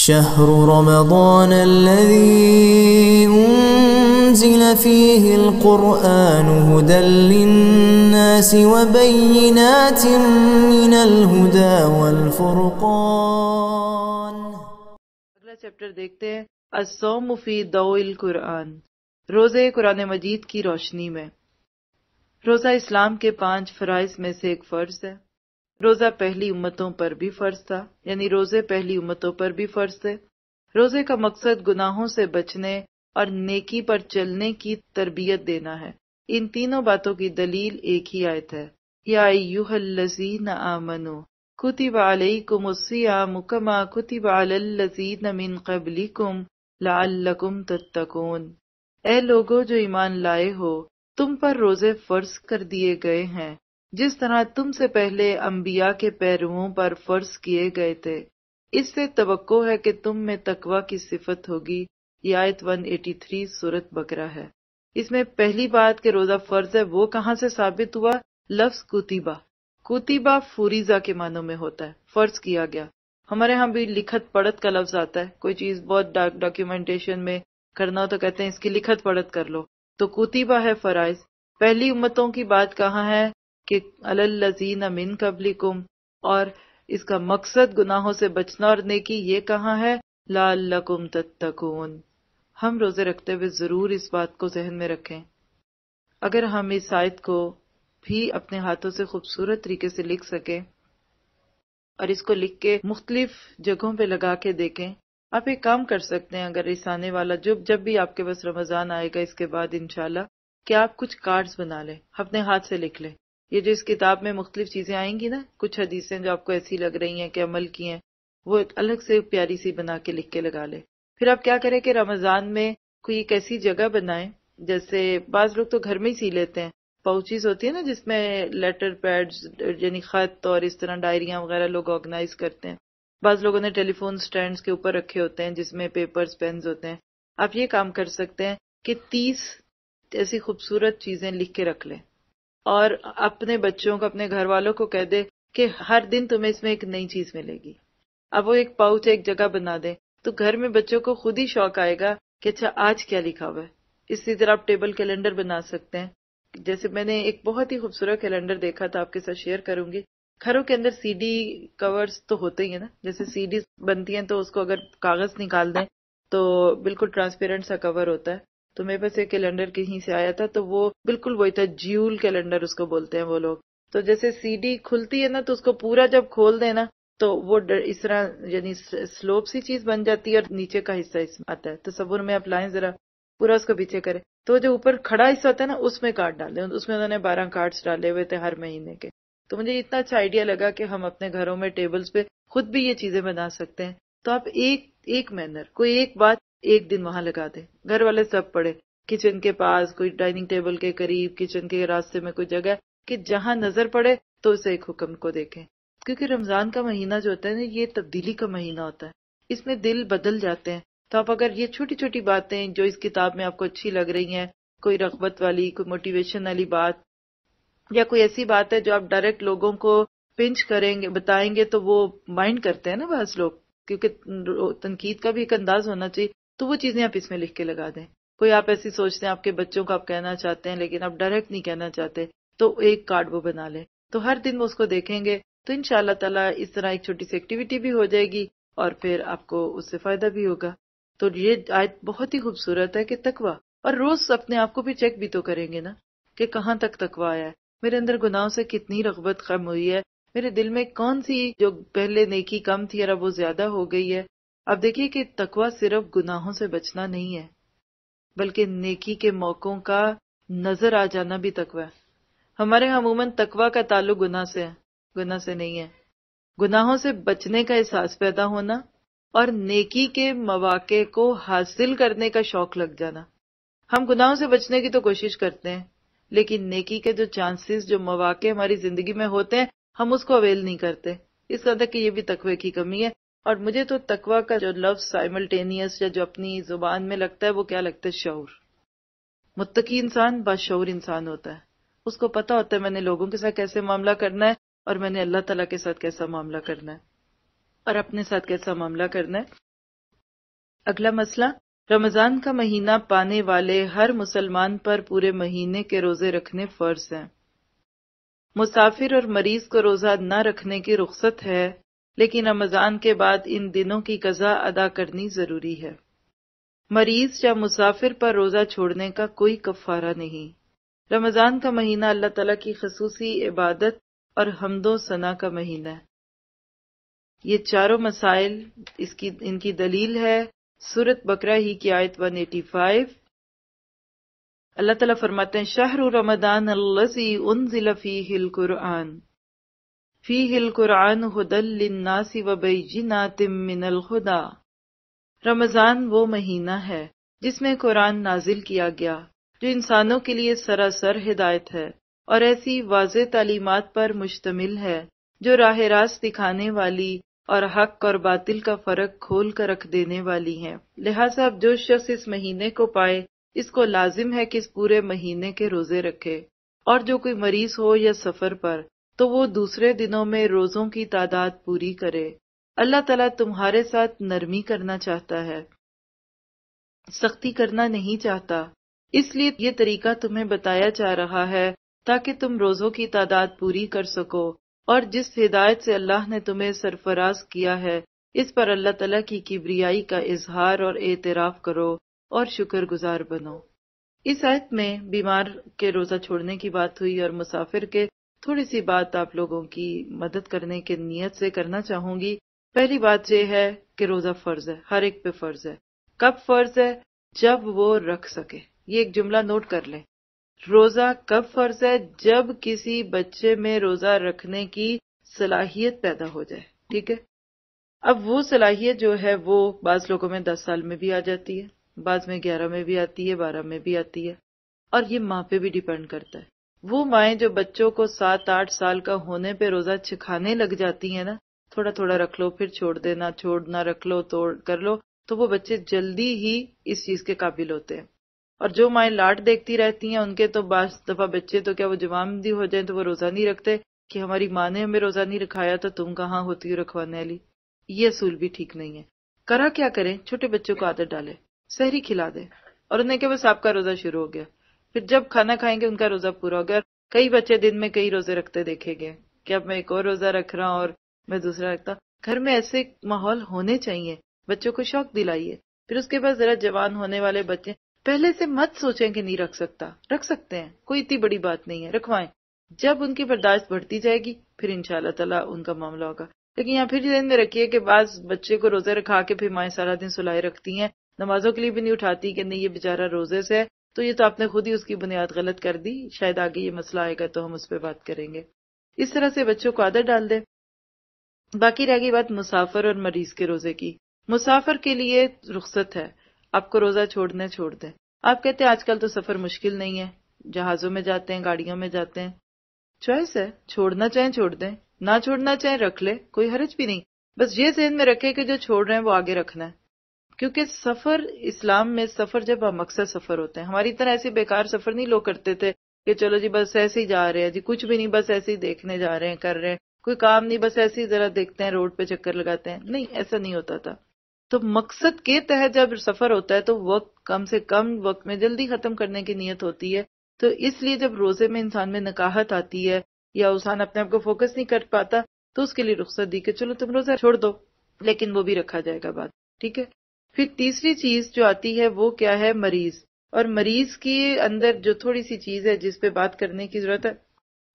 شهر رمضان الذي أنزل فيه القرآن هدى للناس وبينات من الهدى والفرقان۔ اگلا چیپٹر دیکھتے ہیں، الصوم فی ضوء القرآن، روزے قرآن مجید کی روشنی میں۔ روزہ اسلام کے 5 فرائض میں سے ایک فرض ہے۔ روزہ پہلی امتوں پر بھی فرض تھا، یعنی روزے پہلی امتوں پر بھی فرض تھے۔ روزے کا مقصد گناہوں سے بچنے اور نیکی پر چلنے کی تربیت دینا ہے۔ ان تینوں باتوں کی دلیل ایک ہی آیت ہے، یا ایھا الذین آمنوا کتب علیکم الصیام کما کتب علی الذین من قبلکم لعلکم تتقون۔ اے لوگو جو ایمان لائے ہو، تم پر روزے فرض کر دیے گئے ہیں جس طرح تم سے پہلے انبیاء کے پیرووں پر فرض کیے گئے تھے، اس سے توقع ہے کہ تم میں تقوی کی صفت ہوگی۔ یہ آیت 183 سورۃ بقرہ ہے۔ اس میں پہلی بات کہ روزہ فرض ہے وہ کہاں سے ثابت ہوا؟ لفظ کتیبہ، کتیبہ فریضہ کے معنوں میں ہوتا ہے، فرض کیا گیا۔ ہمارے ہاں بھی لکھت پڑھت کا لفظ آتا ہے، کوئی چیز بہت ڈاکیومنٹیشن میں کرنا ہو تو کہتے ہیں اس کی لکھت پڑھت کر لو، تو کتیبہ ہے فرائض۔ پہلی امتوں کی بات کہاں ہے کہ علی الذین من قبلکم، اور اس کا مقصد گناہوں سے بچنا اور نیکی، یہ کہاں ہے؟ لعلکم تتقون۔ ہم روزے رکھتے ہوئے ضرور اس بات کو ذہن میں رکھیں۔ اگر ہم اس آیت کو بھی اپنے ہاتھوں سے خوبصورت طریقے سے لکھ سکیں اور اس کو لکھ کے مختلف جگہوں پہ لگا کے دیکھیں، آپ ایک کام کر سکتے ہیں، اگر اس آنے والا جب بھی آپ کے پاس رمضان آئے گا اس کے بعد انشاءاللہ، کہ آپ کچھ کارڈز بنا لیں، اپنے ہاتھ سے لکھ لیں۔ یہ جو اس کتاب میں مختلف چیزیں آئیں گی نا، کچھ حدیثیں جو آپ کو ایسی لگ رہی ہیں کہ عمل کی ہیں، وہ الگ سے پیاری سی بنا کے لکھ کے لگا لیں۔ پھر آپ کیا کریں کہ رمضان میں کوئی ایک ایسی جگہ بنائیں، جیسے بعض لوگ تو گھر میں ہی سی لیتے ہیں، پاؤچیز ہوتی ہے نا جس میں لیٹر پیڈز یعنی خط اور اس طرح ڈائریاں وغیرہ لوگ آرگنائز کرتے ہیں۔ بعض لوگوں نے ٹیلی فون سٹینڈز کے اوپر رکھے ہوتے ہیں جس میں پیپرز پینز ہوتے ہیں۔ آپ یہ کام کر سکتے ہیں کہ 30 ایسی خوبصورت چیزیں لکھ کے رکھ لیں، اور اپنے بچوں کو، اپنے گھر والوں کو کہہ دیں کہ ہر دن تمہیں اس میں ایک نئی چیز ملے گی۔ اب وہ ایک پاؤچ ایک جگہ بنا دیں تو گھر میں بچوں کو خود ہی شوق آئے گا کہ اچھا آج کیا لکھا ہوا ہے۔ اسی طرح آپ ٹیبل کیلنڈر بنا سکتے ہیں۔ جیسے میں نے ایک بہت ہی خوبصورت کیلنڈر دیکھا تھا، آپ کے ساتھ شیئر کروں گی۔ گھروں کے اندر سی ڈی کورز تو ہوتے ہی ہیں نا، جیسے سی ڈی بنتی ہیں تو اس کو اگر کاغذ نکال دیں تو بالکل ٹرانسپیرنٹ سا کور ہوتا ہے۔ تو میرے پاس ایک کیلنڈر کہیں سے آیا تھا تو وہ بالکل وہی تھا، جیول کیلنڈر اس کو بولتے ہیں وہ لوگ۔ تو جیسے سی ڈی کھلتی ہے نا تو اس کو پورا جب کھول دیں نا تو وہ اس طرح یعنی سلوپ سی چیز بن جاتی ہے اور نیچے کا حصہ اس میں آتا ہے۔ تصور میں آپ لائیں ذرا، پورا اس کو پیچھے کریں تو جو اوپر کھڑا حصہ ہوتا ہے نا اس میں کارڈ ڈالیں۔ اس میں انہوں نے 12 کارڈز ڈالے ہوئے تھے ہر مہینے کے۔ تو مجھے اتنا اچھا آئیڈیا لگا کہ ہم اپنے گھروں میں ٹیبلز پہ خود بھی یہ چیزیں بنا سکتے ہیں۔ تو آپ ایک مینر، کوئی ایک بات ایک دن وہاں لگا دیں، گھر والے سب پڑھے، کچن کے پاس، کوئی ڈائننگ ٹیبل کے قریب، کچن کے راستے میں کوئی جگہ کہ جہاں نظر پڑے تو اسے ایک حکم کو دیکھیں۔ کیونکہ رمضان کا مہینہ جو ہوتا ہے نا یہ تبدیلی کا مہینہ ہوتا ہے، اس میں دل بدل جاتے ہیں۔ تو آپ اگر یہ چھوٹی چھوٹی باتیں جو اس کتاب میں آپ کو اچھی لگ رہی ہیں، کوئی رغبت والی، کوئی موٹیویشن والی بات، یا کوئی ایسی بات ہے جو آپ ڈائریکٹ لوگوں کو پنچ کریں گے، بتائیں گے تو وہ مائنڈ کرتے ہیں نا بعض لوگ، کیونکہ تنقید کا بھی ایک انداز ہونا چاہیے، تو وہ چیزیں آپ اس میں لکھ کے لگا دیں۔ کوئی آپ ایسی سوچتے ہیں آپ کے بچوں کو آپ کہنا چاہتے ہیں لیکن آپ ڈائریکٹ نہیں کہنا چاہتے، تو ایک کارڈ وہ بنا لیں، تو ہر دن وہ اس کو دیکھیں گے تو انشاءاللہ تعالیٰ اس طرح ایک چھوٹی سی ایکٹیویٹی بھی ہو جائے گی اور پھر آپ کو اس سے فائدہ بھی ہوگا۔ تو یہ آیت بہت ہی خوبصورت ہے کہ تقویٰ، اور روز اپنے آپ کو بھی چیک بھی تو کریں گے نا کہ کہاں تک تقویٰ آیا ہے، میرے اندر گناہوں سے کتنی رغبت کم ہوئی ہے، میرے دل میں کون سی جو پہلے نیکی کم تھی اور اب وہ زیادہ ہو گئی ہے۔ اب دیکھیے کہ تقویٰ صرف گناہوں سے بچنا نہیں ہے، بلکہ نیکی کے موقعوں کا نظر آ جانا بھی تقویٰ ہے۔ ہمارے عموماً تقویٰ کا تعلق گناہ سے ہے، گناہ سے نہیں ہے۔ گناہوں سے بچنے کا احساس پیدا ہونا اور نیکی کے مواقع کو حاصل کرنے کا شوق لگ جانا۔ ہم گناہوں سے بچنے کی تو کوشش کرتے ہیں لیکن نیکی کے جو چانسز، جو مواقع ہماری زندگی میں ہوتے ہیں ہم اس کو اویل نہیں کرتے۔ اس طرح کہ یہ بھی تقوی کی کمی ہے۔ اور مجھے تو تقوی کا جو لفظ سائملٹینیس یا جو اپنی زبان میں لگتا ہے وہ کیا لگتا ہے؟ شعور۔ متقی انسان باشعور انسان ہوتا ہے، اس کو پتہ ہوتا ہے میں نے لوگوں کے ساتھ کیسے معاملہ کرنا ہے اور میں نے اللہ تعالیٰ کے ساتھ کیسا معاملہ کرنا ہے اور اپنے ساتھ کیسا معاملہ کرنا ہے۔ اگلا مسئلہ، رمضان کا مہینہ پانے والے ہر مسلمان پر پورے مہینے کے روزے رکھنے فرض ہیں۔ مسافر اور مریض کو روزہ نہ رکھنے کی رخصت ہے، لیکن رمضان کے بعد ان دنوں کی قضا ادا کرنی ضروری ہے۔ مریض یا مسافر پر روزہ چھوڑنے کا کوئی کفارہ نہیں۔ رمضان کا مہینہ اللہ تعالیٰ کی خصوصی عبادت اور حمد و ثنا کا مہینہ ہے۔ یہ چاروں مسائل ان کی دلیل ہے سورۃ بقرہ ہی کی آیت 185۔ اللہ تعالیٰ فرماتے ہیں شہر رمضان الذی انزل فیہ القرآن فیہ القرآن ھدی للناس وبینات من الہدی۔ رمضان وہ مہینہ ہے جس میں قرآن نازل کیا گیا جو انسانوں کے لیے سراسر ہدایت ہے اور ایسی واضح تعلیمات پر مشتمل ہے جو راہ راست دکھانے والی اور حق اور باطل کا فرق کھول کر رکھ دینے والی ہیں۔ لہٰذا اب جو شخص اس مہینے کو پائے اس کو لازم ہے کہ اس پورے مہینے کے روزے رکھے، اور جو کوئی مریض ہو یا سفر پر تو وہ دوسرے دنوں میں روزوں کی تعداد پوری کرے۔ اللہ تعالیٰ تمہارے ساتھ نرمی کرنا چاہتا ہے، سختی کرنا نہیں چاہتا، اس لیے یہ طریقہ تمہیں بتایا جا رہا ہے تاکہ تم روزوں کی تعداد پوری کر سکو، اور جس ہدایت سے اللہ نے تمہیں سرفراز کیا ہے اس پر اللہ تعالیٰ کی کبریائی کا اظہار اور اعتراف کرو اور شکر گزار بنو۔ اس آیت میں بیمار کے روزہ چھوڑنے کی بات ہوئی اور مسافر کے تھوڑی سی بات آپ لوگوں کی مدد کرنے کے نیت سے کرنا چاہوں گی۔ پہلی بات یہ ہے کہ روزہ فرض ہے، ہر ایک پہ فرض ہے۔ کب فرض ہے؟ جب وہ رکھ سکے۔ یہ ایک جملہ نوٹ کر لیں، روزہ کب فرض ہے؟ جب کسی بچے میں روزہ رکھنے کی صلاحیت پیدا ہو جائے، ٹھیک ہے؟ اب وہ صلاحیت جو ہے وہ بعض لوگوں میں 10 سال میں بھی آ جاتی ہے، بعض میں 11 میں بھی آتی ہے، 12 میں بھی آتی ہے، اور یہ ماں پہ بھی ڈیپینڈ کرتا ہے۔ وہ مائیں جو بچوں کو 7-8 سال کا ہونے پہ روزہ سکھانے لگ جاتی ہیں نا، تھوڑا تھوڑا رکھ لو پھر چھوڑ دینا، چھوڑنا رکھ لو توڑ کر لو، تو وہ بچے جلدی ہی اس چیز کے قابل ہوتے ہیں۔ اور جو مائیں لاٹ دیکھتی رہتی ہیں ان کے تو بعض دفعہ بچے تو کیا وہ جوان بھی ہو جائیں تو وہ روزہ نہیں رکھتے کہ ہماری ماں نے ہمیں روزہ نہیں رکھایا تو تم کہاں ہوتی ہو رکھوانے والی۔ یہ اصول بھی ٹھیک نہیں ہے۔ کرا کیا کریں، چھوٹے بچوں کو عادت ڈالے، سحری کھلا دیں اور انہیں کہ بس آپ کا روزہ شروع ہو گیا، پھر جب کھانا کھائیں گے ان کا روزہ پورا ہو گیا۔ کئی بچے دن میں کئی روزے رکھتے دیکھے گئے کہ اب میں ایک اور روزہ رکھ رہا ہوں اور میں دوسرا رکھتا ہوں۔ گھر میں ایسے ماحول ہونے چاہیے، بچوں کو شوق دلائیے۔ پھر اس کے بعد ذرا جوان ہونے والے بچے پہلے سے مت سوچیں کہ نہیں رکھ سکتا، رکھ سکتے ہیں، کوئی اتنی بڑی بات نہیں ہے، رکھوائیں۔ جب ان کی برداشت بڑھتی جائے گی پھر انشاءاللہ تعالیٰ ان کا معاملہ ہوگا۔ لیکن یہاں پھر ذہن میں رکھیے کہ بعض بچے کو روزے رکھا کے پھر مائیں سارا دن سلائے رکھتی ہیں، نمازوں کے لیے بھی نہیں اٹھاتی کہ نہیں یہ بیچارہ روزے سے ہے، تو یہ تو آپ نے خود ہی اس کی بنیاد غلط کر دی۔ شاید آگے یہ مسئلہ آئے گا تو ہم اس پہ بات کریں گے۔ اس طرح سے بچوں کو عادت ڈال دیں۔ باقی رہ گئی بات مسافر اور مریض کے روزے کی۔ مسافر کے لیے رخصت ہے، آپ کو روزہ چھوڑنے چھوڑ دیں۔ آپ کہتے ہیں آج کل تو سفر مشکل نہیں ہے، جہازوں میں جاتے ہیں، گاڑیوں میں جاتے ہیں، چوائس ہے، چھوڑنا چاہیں چھوڑ دیں، نہ چھوڑنا چاہیں رکھ لیں، کوئی حرج بھی نہیں۔ بس یہ ذہن میں رکھے کہ جو چھوڑ رہے ہیں وہ آگے رکھنا ہے، کیونکہ سفر اسلام میں سفر جب مقصد سفر ہوتے ہیں، ہماری طرح ایسے بیکار سفر نہیں لوگ کرتے تھے کہ چلو جی بس ایسے ہی جا رہے ہیں، جی کچھ بھی نہیں، بس ایسے ہی دیکھنے جا رہے ہیں، کر رہے ہیں، کوئی کام نہیں، بس ایسے ہی ذرا دیکھتے ہیں، روڈ پہ چکر لگاتے ہیں۔ نہیں، ایسا نہیں ہوتا تھا۔ تو مقصد کے تحت جب سفر ہوتا ہے تو وقت کم سے کم وقت میں جلدی ختم کرنے کی نیت ہوتی ہے، تو اس لیے جب روزے میں انسان میں نکاہت آتی ہے یا انسان اپنے آپ کو فوکس نہیں کر پاتا تو اس کے لیے رخصت دی کہ چلو تم روزہ چھوڑ دو، لیکن وہ بھی رکھا جائے گا بعد، ٹھیک ہے۔ پھر تیسری چیز جو آتی ہے وہ کیا ہے؟ مریض۔ اور مریض کے اندر جو تھوڑی سی چیز ہے جس پہ بات کرنے کی ضرورت ہے،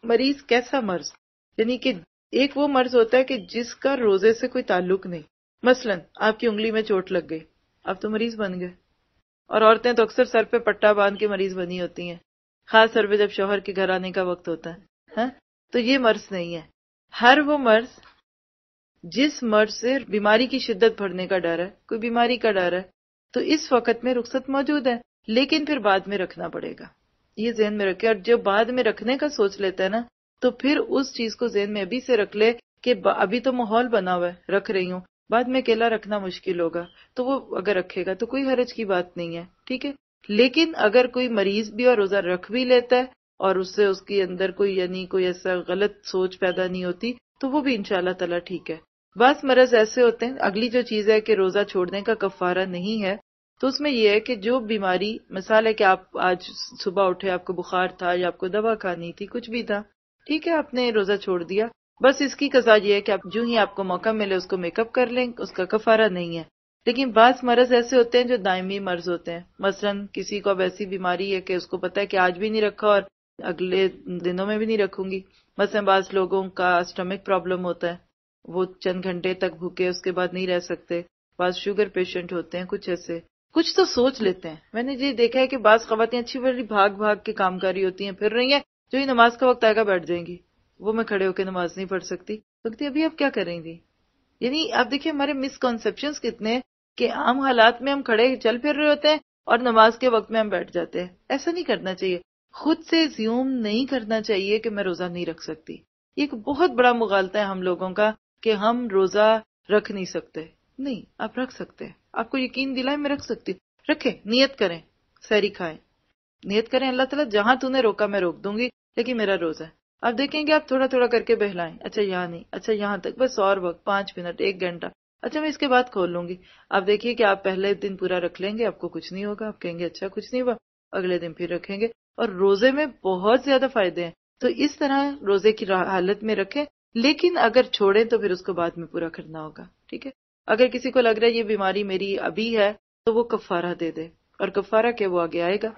مریض کیسا مرض؟ یعنی کہ ایک وہ مرض ہوتا ہے کہ جس کا روزے سے کوئی تعلق نہیں، مثلا آپ کی انگلی میں چوٹ لگ گئی، اب تو مریض بن گئے۔ اور عورتیں تو اکثر سر پہ پٹا باندھ کے مریض بنی ہوتی ہیں، خاص طور پہ جب شوہر کے گھر آنے کا وقت ہوتا ہے، تو یہ مرض نہیں ہے۔ ہر وہ مرض جس مرض سے بیماری کی شدت بڑھنے کا ڈر ہے، کوئی بیماری کا ڈر ہے، تو اس وقت میں رخصت موجود ہے، لیکن پھر بعد میں رکھنا پڑے گا، یہ ذہن میں رکھے۔ اور جو بعد میں رکھنے کا سوچ لیتا ہے نا، تو پھر اس چیز کو ذہن میں ابھی سے رکھ لے کہ ابھی تو ماحول بنا ہوا ہے، رکھ رہی ہوں، بعد میں اکیلا رکھنا مشکل ہوگا، تو وہ اگر رکھے گا تو کوئی حرج کی بات نہیں ہے، ٹھیک ہے۔ لیکن اگر کوئی مریض بھی اور روزہ رکھ بھی لیتا ہے اور اس سے اس کے اندر کوئی ایسا غلط سوچ پیدا نہیں ہوتی تو وہ بھی انشاءاللہ تعالیٰ ٹھیک ہے۔ بعض مرض ایسے ہوتے ہیں. اگلی جو چیز ہے کہ روزہ چھوڑنے کا کفارہ نہیں ہے، تو اس میں یہ ہے کہ جو بیماری، مثال ہے کہ آپ آج صبح اٹھے، آپ کو بخار تھا یا آپ کو دوا کھانی تھی، کچھ بھی تھا، ٹھیک ہے، آپ نے روزہ چھوڑ دیا، بس اس کی قضا یہ ہے کہ آپ جو ہی آپ کو موقع ملے اس کو میک اپ کر لیں، اس کا کفارہ نہیں ہے. لیکن بعض مرض ایسے ہوتے ہیں جو دائمی مرض ہوتے ہیں. مثلا کسی کو اب ایسی بیماری ہے کہ اس کو پتا ہے کہ آج بھی نہیں رکھا اور اگلے دنوں میں بھی نہیں رکھوں گی. مثلا بعض لوگوں کا اسٹمک پرابلم ہوتا ہے، وہ چند گھنٹے تک بھوکے اس کے بعد نہیں رہ سکتے. بعض شوگر پیشنٹ ہوتے ہیں، کچھ ایسے. کچھ تو سوچ لیتے ہیں. میں نے یہ دیکھا ہے کہ بعض خواتین اچھی بڑی بھاگ بھاگ کے کام کاری ہوتی ہیں، پھر رہی ہیں، جو ہی نماز کا وقت آئے گا بیٹھ جائیں گی، وہ میں کھڑے ہو کے نماز نہیں پڑھ سکتی. تو ابھی آپ کیا کریں گی؟ یعنی آپ دیکھیں ہمارے مس کنسپشنز کتنے کہ عام حالات میں ہم کھڑے چل پھر رہے ہوتے ہیں اور نماز کے وقت میں ہم بیٹھ جاتے ہیں. ایسا نہیں کرنا چاہیے. خود سے زیوم نہیں کرنا چاہیے کہ میں روزہ نہیں رکھ سکتی. یہ ایک بہت بڑا مغالطہ ہے ہم لوگوں کا کہ ہم روزہ رکھ نہیں سکتے. نہیں، آپ رکھ سکتے ہیں. آپ کو یقین دلائے میں رکھ سکتی ہوں. رکھیں، نیت کریں، سحری کھائیں، نیت کریں اللہ تعالیٰ جہاں تو نے روکا میں روک دوں گی، لیکن میرا روزہ ہے. آپ دیکھیں گے آپ تھوڑا تھوڑا کر کے بہلائیں، اچھا یہاں نہیں، اچھا یہاں تک، بس اور وقت 5 منٹ 1 گھنٹہ، اچھا میں اس کے بعد کھول لوں گی. آپ دیکھیے کہ آپ پہلے دن پورا رکھ لیں گے، آپ کو کچھ نہیں ہوگا، آپ کہیں گے اچھا کچھ نہیں ہوا، اگلے دن پھر رکھیں گے. اور روزے میں بہت زیادہ فائدے ہیں. تو اس طرح روزے کی حالت میں رکھیں، لیکن اگر چھوڑیں تو پھر اس کو بعد میں پورا کرنا ہوگا. ٹھیک ہے. اگر کسی کو لگ رہا ہے یہ بیماری میری ابھی ہے تو وہ کفارہ دے دے. اور کفارہ کیا، وہ آگے آئے گا.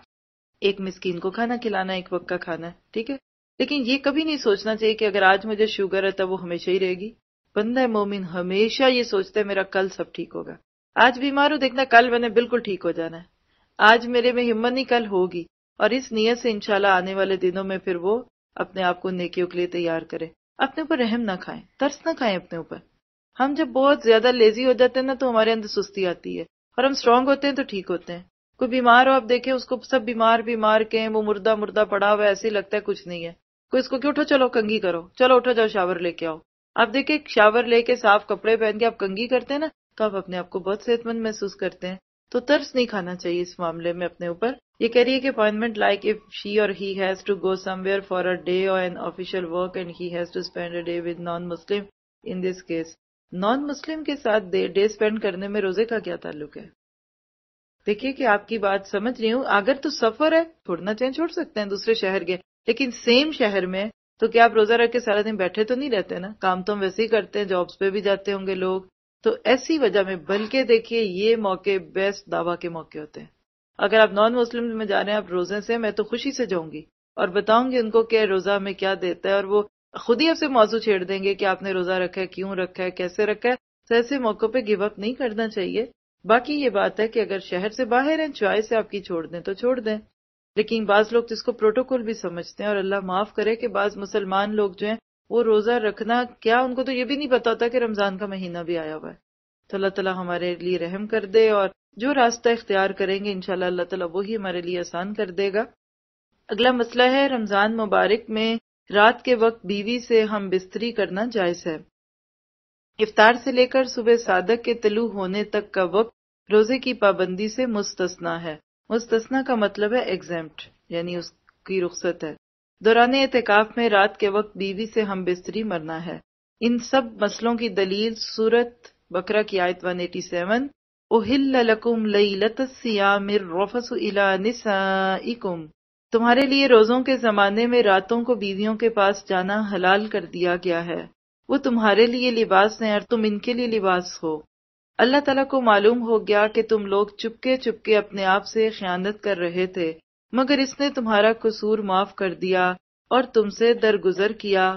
ایک مسکین کو کھانا کھلانا، ایک وقت کا کھانا ہے. ٹھیک ہے. لیکن یہ کبھی نہیں سوچنا چاہیے کہ اگر آج مجھے شوگر ہے تو وہ ہمیشہ ہی رہے گی. بندہ مومن ہمیشہ یہ سوچتا ہے میرا کل سب ٹھیک ہوگا. آج بیمار ہوں، دیکھنا کل میں نے بالکل ٹھیک ہو جانا ہے. آج میرے میں ہمت نہیں، کل ہوگی. اور اس نیت سے انشاءاللہ آنے والے دنوں میں پھر وہ اپنے آپ کو نیکیوں کے لیے تیار کرے. اپنے اوپر رحم نہ کھائیں، ترس نہ کھائیں اپنے اوپر. ہم جب بہت زیادہ لیزی ہو جاتے ہیں نا تو ہمارے اندر سستی آتی ہے، اور ہم اسٹرانگ ہوتے ہیں تو ٹھیک ہوتے ہیں. کوئی بیمار ہو، آپ دیکھیں اس کو سب بیمار کے وہ مردہ مردہ پڑا ہوا ہے، ایسے ہی لگتا ہے کچھ نہیں ہے. کوئی اس کو کہ اٹھو چلو کنگھی کرو، چلو اٹھو جاؤ شاور لے کے آؤ. آپ دیکھیں شاور لے کے صاف کپڑے پہن کے آپ کنگھی کرتے ہیں نا تو آپ اپنے آپ کو بہت صحت مند محسوس کرتے ہیں. تو ترس نہیں کھانا چاہیے اس معاملے میں اپنے اوپر. یہ کہہ رہی ہے کہ appointment like if she or he has to go somewhere for a day or an official work and he has to spend a day with non Muslim. In this case non Muslim کے ساتھ day spend کرنے میں روزے کا کیا تعلق ہے؟ دیکھیے کہ آپ کی بات سمجھ رہی ہوں. اگر تو سفر ہے چھوڑنا چاہیں چھوڑ سکتے ہیں، دوسرے شہر گئے، لیکن سیم شہر میں تو کیا آپ روزہ رکھ کے سارا دن بیٹھے تو نہیں رہتے نا؟ کام تو ہم ویسے ہی کرتے ہیں، جابس پہ بھی جاتے ہوں گے لوگ. تو ایسی وجہ میں بلکہ دیکھیے یہ موقع بیسٹ دعویٰ کے موقع ہوتے ہیں. اگر آپ نان مسلم میں جا رہے ہیں آپ روزے سے، میں تو خوشی سے جاؤں گی اور بتاؤں گی ان کو کہ روزہ میں کیا دیتا ہے، اور وہ خود ہی آپ سے موضوع چھیڑ دیں گے کہ آپ نے روزہ رکھا ہے، کیوں رکھا ہے، کیسے رکھا ہے. تو ایسے موقع پہ گیو اپ نہیں کرنا چاہیے. باقی یہ بات ہے کہ اگر شہر سے باہر ہیں، چوائس سے آپ کی چھوڑ دیں تو چھوڑ دیں. لیکن بعض لوگ تو اس کو پروٹوکول بھی سمجھتے ہیں، اور اللہ معاف کرے کہ بعض مسلمان لوگ جو ہیں وہ روزہ رکھنا کیا، ان کو تو یہ بھی نہیں پتا ہوتا کہ رمضان کا مہینہ بھی آیا ہوا ہے. تو اللہ تعالیٰ ہمارے لیے رحم کر دے، اور جو راستہ اختیار کریں گے انشاءاللہ اللہ تعالیٰ وہی ہمارے لیے آسان کر دے گا. اگلا مسئلہ ہے رمضان مبارک میں رات کے وقت بیوی سے ہم بستری کرنا جائز ہے؟ افطار سے لے کر صبح صادق کے طلوع ہونے تک کا وقت روزے کی پابندی سے مستثنا ہے. مستثنا کا مطلب ہے ایگزیمپٹ، یعنی اس کی رخصت ہے. دوران اعتکاف میں رات کے وقت بیوی سے ہم بستری مرنا ہے. ان سب مسئلوں کی دلیل سورۃ بقرہ کی آیت 187 احل لکم لیلۃ الصیام الرفث الی نسائکم، تمہارے لیے روزوں کے زمانے میں راتوں کو بیویوں کے پاس جانا حلال کر دیا گیا ہے. وہ تمہارے لیے لباس ہیں اور تم ان کے لیے لباس ہو. اللہ تعالیٰ کو معلوم ہو گیا کہ تم لوگ چپکے چپکے اپنے آپ سے خیانت کر رہے تھے، مگر اس نے تمہارا قصور معاف کر دیا اور تم سے درگزر کیا.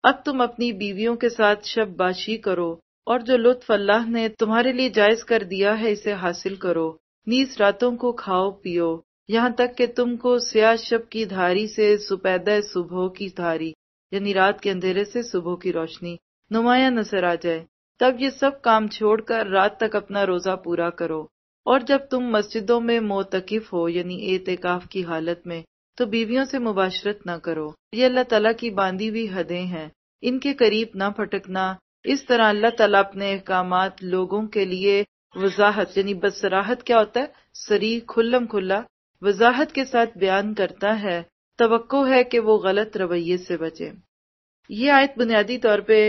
اب تم اپنی بیویوں کے ساتھ شب باشی کرو، اور جو لطف اللہ نے تمہارے لیے جائز کر دیا ہے اسے حاصل کرو. نیز راتوں کو کھاؤ پیو، یہاں تک کہ تم کو سیاہ شب کی دھاری سے سپیدہ صبح کی دھاری، یعنی رات کے اندھیرے سے صبح کی روشنی نمایاں نظر آ جائے. تب یہ سب کام چھوڑ کر رات تک اپنا روزہ پورا کرو. اور جب تم مسجدوں میں معتکف ہو، یعنی اعتکاف کی حالت میں، تو بیویوں سے مباشرت نہ کرو. یہ اللہ تعالیٰ کی باندھی ہوئی حدیں ہیں، ان کے قریب نہ پھٹکنا. اس طرح اللہ تعالیٰ اپنے احکامات لوگوں کے لیے وضاحت، یعنی بصراحت کیا ہوتا ہے، صریح کھلم کھلا وضاحت کے ساتھ بیان کرتا ہے. توقع ہے کہ وہ غلط رویے سے بچے. یہ آیت بنیادی طور پہ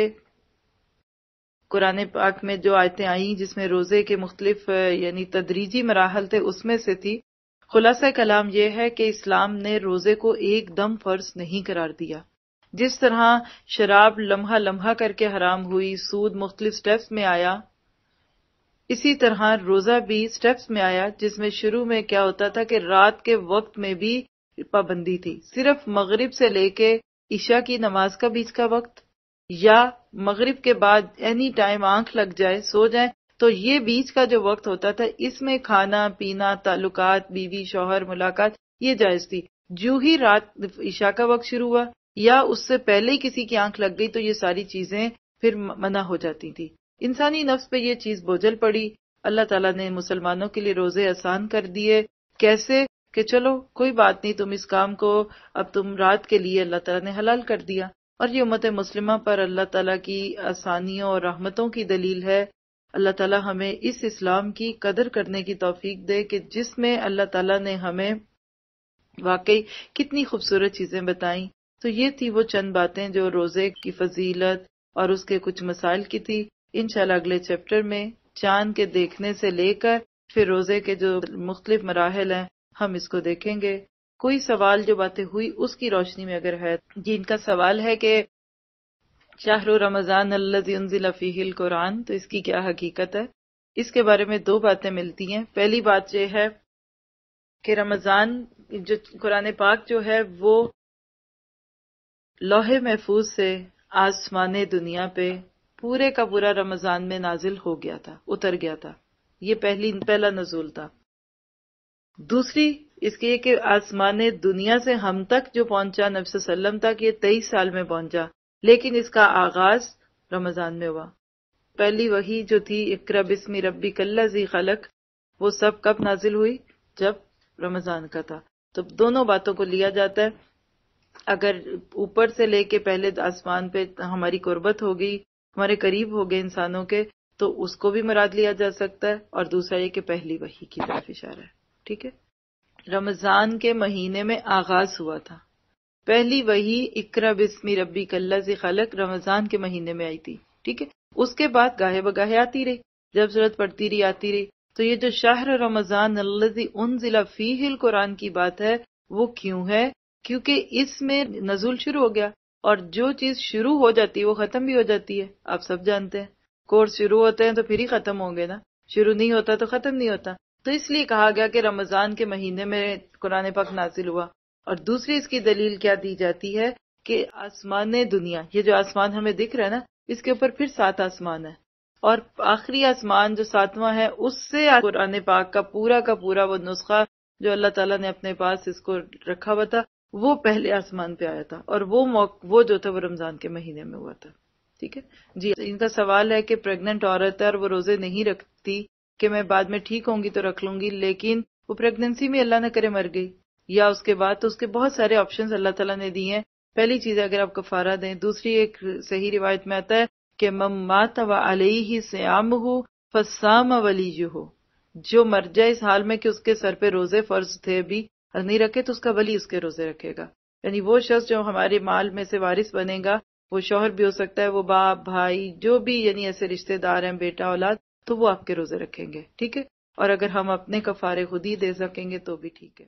قرآن پاک میں جو آیتیں آئیں جس میں روزے کے مختلف یعنی تدریجی مراحل تھے اس میں سے تھی. خلاصہ کلام یہ ہے کہ اسلام نے روزے کو ایک دم فرض نہیں قرار دیا. جس طرح شراب لمحہ لمحہ کر کے حرام ہوئی، سود مختلف سٹیپس میں آیا، اسی طرح روزہ بھی سٹیپس میں آیا، جس میں شروع میں کیا ہوتا تھا کہ رات کے وقت میں بھی پابندی تھی. صرف مغرب سے لے کے عشاء کی نماز کا بیچ کا وقت، یا مغرب کے بعد اینی ٹائم آنکھ لگ جائے سو جائیں، تو یہ بیچ کا جو وقت ہوتا تھا اس میں کھانا پینا، تعلقات، بیوی شوہر، ملاقات یہ جائز تھی. جو ہی رات عشاء کا وقت شروع ہوا یا اس سے پہلے ہی کسی کی آنکھ لگ گئی تو یہ ساری چیزیں پھر منع ہو جاتی تھی. انسانی نفس پہ یہ چیز بوجھل پڑی. اللہ تعالیٰ نے مسلمانوں کے لیے روزے آسان کر دیے. کیسے کہ چلو کوئی بات نہیں، تم اس کام کو اب تم رات کے لیے اللہ تعالیٰ نے حلال کر دیا. اور یہ امت مسلمہ پر اللہ تعالیٰ کی آسانیوں اور رحمتوں کی دلیل ہے. اللہ تعالیٰ ہمیں اس اسلام کی قدر کرنے کی توفیق دے کہ جس میں اللہ تعالیٰ نے ہمیں واقعی کتنی خوبصورت چیزیں بتائیں. تو یہ تھی وہ چند باتیں جو روزے کی فضیلت اور اس کے کچھ مسائل کی تھی. انشاءاللہ اگلے چیپٹر میں چاند کے دیکھنے سے لے کر پھر روزے کے جو مختلف مراحل ہیں ہم اس کو دیکھیں گے. کوئی سوال جو باتیں ہوئی اس کی روشنی میں اگر ہے، جن کا سوال ہے کہ شہر رمضان الذی انزل فیہ القرآن، تو اس کی کیا حقیقت ہے، اس کے بارے میں دو باتیں ملتی ہیں. پہلی بات یہ ہے کہ رمضان جو قرآن پاک جو ہے وہ لوح محفوظ سے آسمان دنیا پہ پورے کا پورا رمضان میں نازل ہو گیا تھا، اتر گیا تھا. یہ پہلا نزول تھا. دوسری اس کی کہ آسمان دنیا سے ہم تک جو پہنچا نبی صلی اللہ علیہ وسلم تک یہ 23 سال میں پہنچا، لیکن اس کا آغاز رمضان میں ہوا. پہلی وحی جو تھی اقرا بسم ربک الذی خلق، وہ سب کب نازل ہوئی؟ جب رمضان کا تھا. تو دونوں باتوں کو لیا جاتا ہے. اگر اوپر سے لے کے پہلے آسمان پہ ہماری قربت ہو گئی، ہمارے قریب ہو گئے انسانوں کے، تو اس کو بھی مراد لیا جا سکتا ہے. اور دوسرا یہ کہ پہلی وحی کی طرف اشارہ ہے. ٹھیک ہے، رمضان کے مہینے میں آغاز ہوا تھا. پہلی وحی اقرا بسم ربک الذی خلق رمضان کے مہینے میں آئی تھی. ٹھیک ہے، اس کے بعد گاہے بگاہے آتی رہی، جب ضرورت پڑتی رہی آتی رہی. تو یہ جو شہر رمضان الذی انزل فیہ القرآن کی بات ہے وہ کیوں ہے؟ کیونکہ اس میں نزول شروع ہو گیا، اور جو چیز شروع ہو جاتی ہے وہ ختم بھی ہو جاتی ہے. آپ سب جانتے ہیں کورس شروع ہوتے ہیں تو پھر ہی ختم ہوں گے نا، شروع نہیں ہوتا تو ختم نہیں ہوتا. تو اس لیے کہا گیا کہ رمضان کے مہینے میں قرآن پاک نازل ہوا. اور دوسری اس کی دلیل کیا دی جاتی ہے کہ آسمان دنیا، یہ جو آسمان ہمیں دکھ رہا ہے نا، اس کے اوپر پھر 7 آسمان ہے، اور آخری آسمان جو 7واں ہے اس سے قرآن پاک کا پورا وہ نسخہ جو اللہ تعالیٰ نے اپنے پاس اس کو رکھا ہوا تھا وہ پہلے آسمان پہ آیا تھا. اور وہ جو تھا وہ رمضان کے مہینے میں ہوا تھا. ٹھیک ہے جی. ان کا سوال ہے کہ پریگننٹ عورت ہے اور وہ روزے نہیں رکھتی، کہ میں بعد میں ٹھیک ہوں گی تو رکھ لوں گی، لیکن وہ پریگننسی میں اللہ نہ کرے مر گئی یا اس کے بعد، تو اس کے بہت سارے آپشنز اللہ تعالیٰ نے دیے ہیں. پہلی چیز ہے اگر آپ کفارہ دیں. دوسری ایک صحیح روایت میں آتا ہے کہ من مات وعلیہ صیامہ فصام ولیہ، جو مر جائے اس حال میں کہ اس کے سر پہ روزے فرض تھے بھی اور نہیں رکھے تو اس کا ولی اس کے روزے رکھے گا. یعنی وہ شخص جو ہمارے مال میں سے وارث بنے گا، وہ شوہر بھی ہو سکتا ہے، وہ باپ بھائی جو بھی یعنی ایسے رشتہ دار ہیں، بیٹا اولاد، تو وہ آپ کے روزے رکھیں گے. ٹھیک ہے، اور اگر ہم اپنے کفارے خود ہی دے سکیں گے تو بھی ٹھیک ہے.